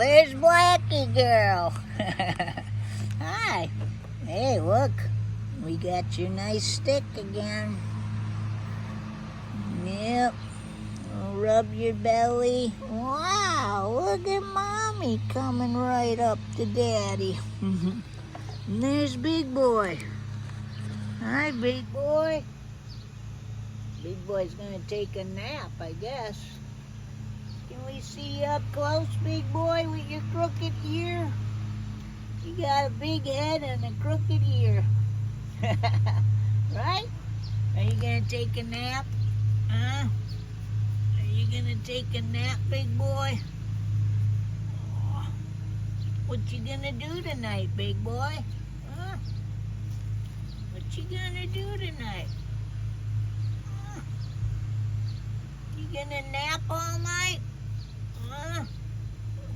there's Blackie girl. Hi. Hey, look. We got your nice stick again. Yep. I'll rub your belly. Wow, look at Mommy coming right up to Daddy. And there's Big Boy. Hi, Big Boy. Big Boy's gonna take a nap, I guess. Can we see you up close, Big Boy, with your crooked ear? You got a big head and a crooked ear. Right? Are you gonna take a nap? Huh? Are you gonna take a nap, Big Boy? Oh. What you gonna do tonight, Big Boy? Huh? What you gonna do tonight? Huh? You gonna nap all night? Huh?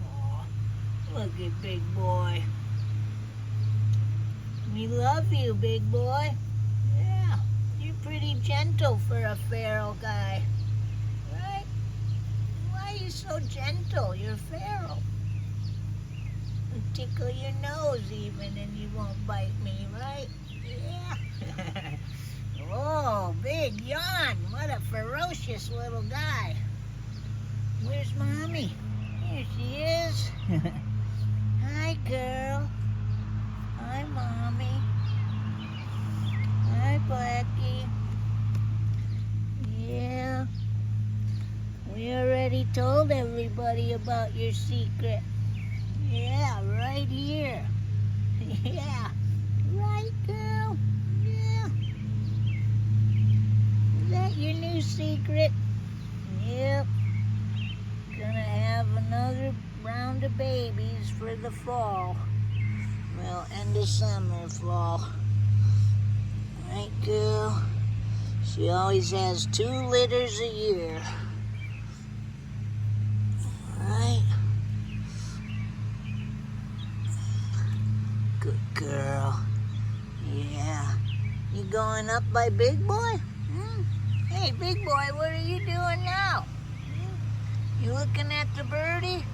Oh, look at Big Boy. We love you, Big Boy. Yeah, you're pretty gentle for a feral guy. Right? Why are you so gentle? You're feral. I'll tickle your nose even and you won't bite me, right? Yeah. Oh, big yawn. What a ferocious little guy. Where's Mommy? Here she is. Hi, girl. Hi, Mommy. Hi, Blackie. Yeah. We already told everybody about your secret. Yeah, right here. Yeah. Right, girl? Yeah. Is that your new secret? Yep. Gonna have another round of babies for the fall. Well, end of summer, fall. Right, girl? She always has 2 litters a year. Right? Good girl. Yeah. You going up by Big Boy? Hey, Big Boy, what are you doing now? You looking at the birdie?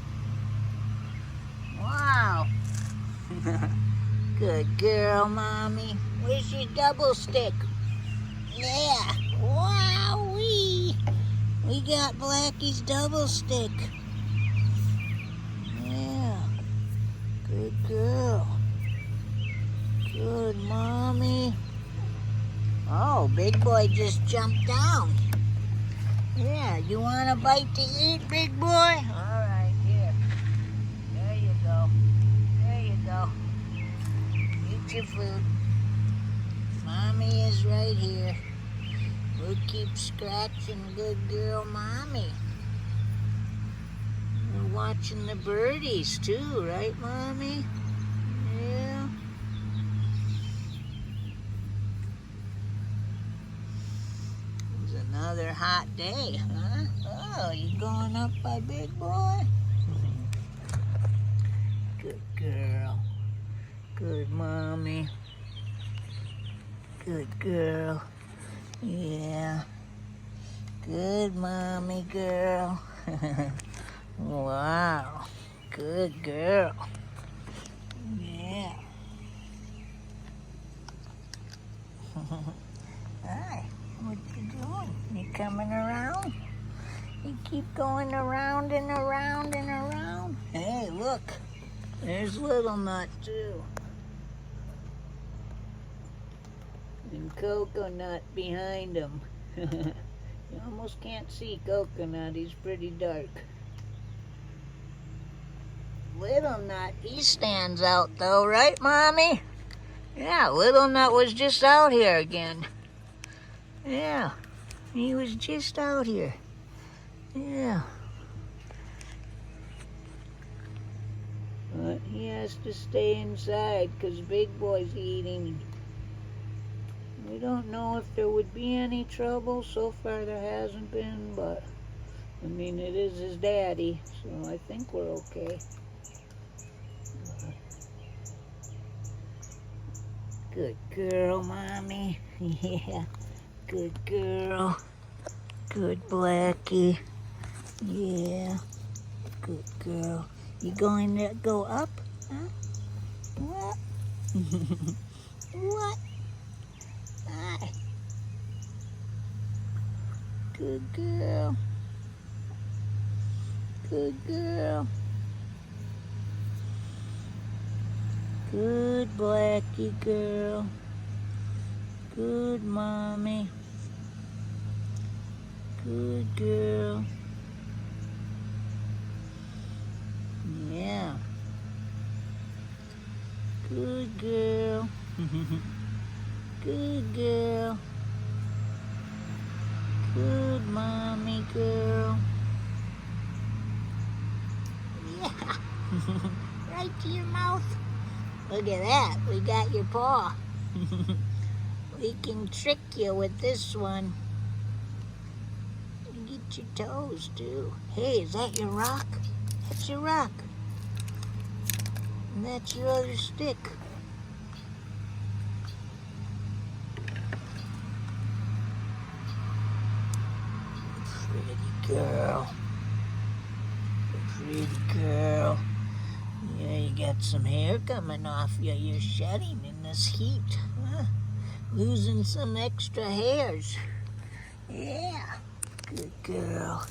Wow. Good girl, Mommy. Where's your double stick? Yeah. Wowee. We got Blackie's double stick. Yeah. Good girl. Good, Mommy. Oh, Big Boy just jumped down. Yeah, you want a bite to eat, Big Boy? All right, here. There you go. There you go. Eat your food. Mommy is right here. We'll keep scratching good girl Mommy. We're watching the birdies too, right, Mommy? Yeah. It's another hot day, huh? Oh, you going up by Big Boy? Good girl. Good Mommy. Good girl. Yeah. Good Mommy girl. Wow. Good girl. Yeah. Hi. What you doing? You coming around? You keep going around and around and around. Hey, look. There's Lil Nut too. And Cocoanut behind him. You almost can't see Cocoanut, he's pretty dark. Lil Nut, he stands out though, right, Mommy? Yeah, Lil Nut was just out here again. Yeah, he was just out here. Yeah. But he has to stay inside because Big Boy's eating. We don't know if there would be any trouble. So far there hasn't been, but I mean it is his daddy, so I think we're okay. Good girl, Mommy. Yeah, good girl. Good Blackie. Yeah, good girl. You going to go up? Huh? What? What? Hi. Good girl. Good girl. Good Blackie girl. Good mommy. Good girl. Yeah. Good girl. Good girl. Good mommy girl. Yeah. Right to your mouth. Look at that. We got your paw. We can trick you with this one. You get your toes too. Hey, is that your rock? That's your rock. And that's your other stick. Pretty girl. Pretty girl. Yeah, you got some hair coming off you. You're shedding in this heat. Huh? Losing some extra hairs. Yeah. Good girl.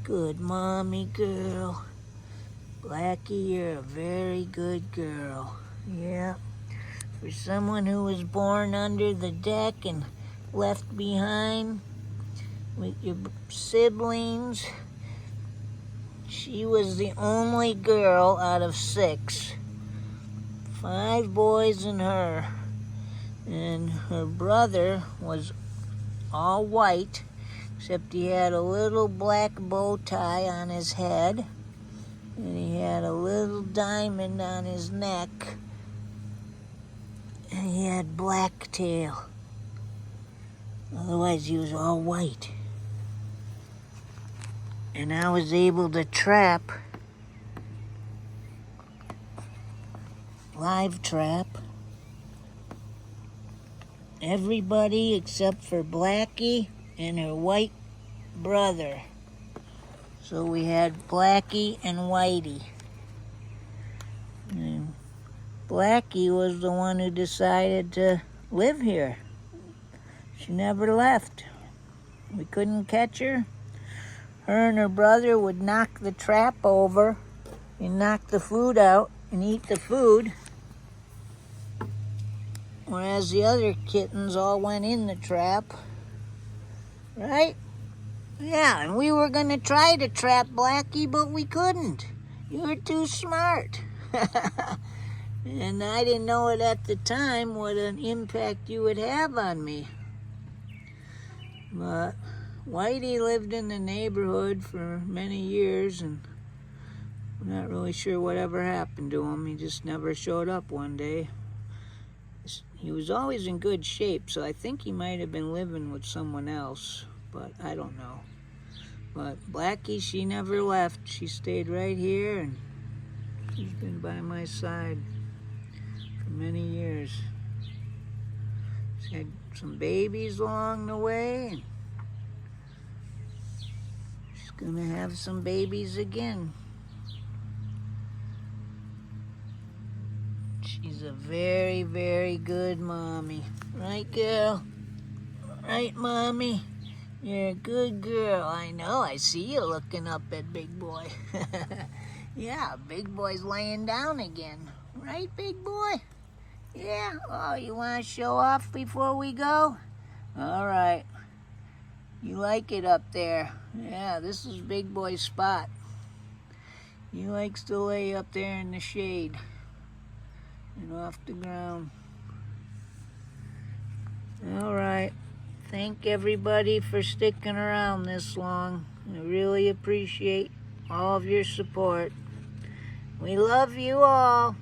Good mommy girl. Blackie, you're a very good girl. Yeah. For someone who was born under the deck and left behind with your siblings, she was the only girl out of 6. 5 boys and her. And her brother was all white, except he had a little black bow tie on his head, and he had a little diamond on his neck, and he had black tail. Otherwise, he was all white. And I was able to trap, live trap, everybody except for Blackie and her white brother. So we had Blackie and Whitey. And Blackie was the one who decided to live here. She never left. We couldn't catch her. Her and her brother would knock the trap over and knock the food out and eat the food, whereas the other kittens all went in the trap. Right? Yeah, and we were going to try to trap Blackie, but we couldn't. You were too smart. And I didn't know it at the time what an impact you would have on me. But Whitey lived in the neighborhood for many years, and I'm not really sure whatever happened to him. He just never showed up one day. He was always in good shape, so I think he might have been living with someone else, but I don't know. But Blackie, she never left. She stayed right here, and she's been by my side for many years. She's had some babies along the way, and she's gonna have some babies again. She's a very, very good mommy. Right, girl? Right, mommy? You're a good girl. I know. I see you looking up at Big Boy. Yeah, Big Boy's laying down again. Right, Big Boy? Yeah? Oh, you want to show off before we go? All right. You like it up there. Yeah, this is Big Boy's spot. He likes to lay up there in the shade and off the ground. All right. Thank everybody for sticking around this long. I really appreciate all of your support. We love you all.